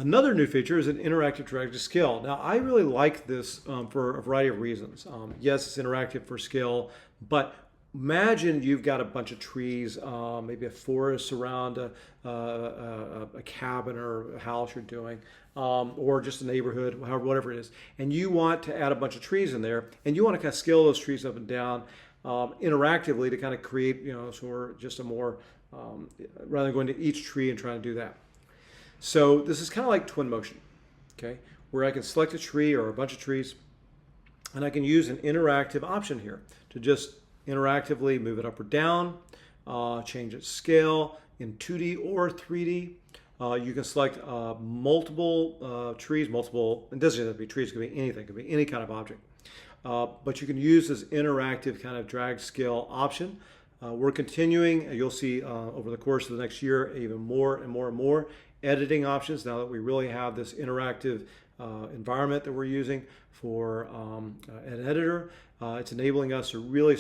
Another new feature is an interactive drag to scale. Now, I really like this for a variety of reasons. Yes, it's interactive for scale, but imagine you've got a bunch of trees, maybe a forest around a cabin or a house you're doing, or just a neighborhood, whatever it is, and you want to add a bunch of trees in there, and you want to kind of scale those trees up and down interactively to kind of create, sort of just a more, rather than going to each tree and trying to do that. So this is kind of like twin motion, okay, where I can select a tree or a bunch of trees, and I can use an interactive option here to just interactively move it up or down, change its scale in 2D or 3D. You can select multiple trees, it doesn't have to be trees, it could be anything, it could be any kind of object. But you can use this interactive kind of drag scale option. We're continuing, you'll see over the course of the next year, even more and more and more editing options now that we really have this interactive environment that we're using for an editor. It's enabling us to really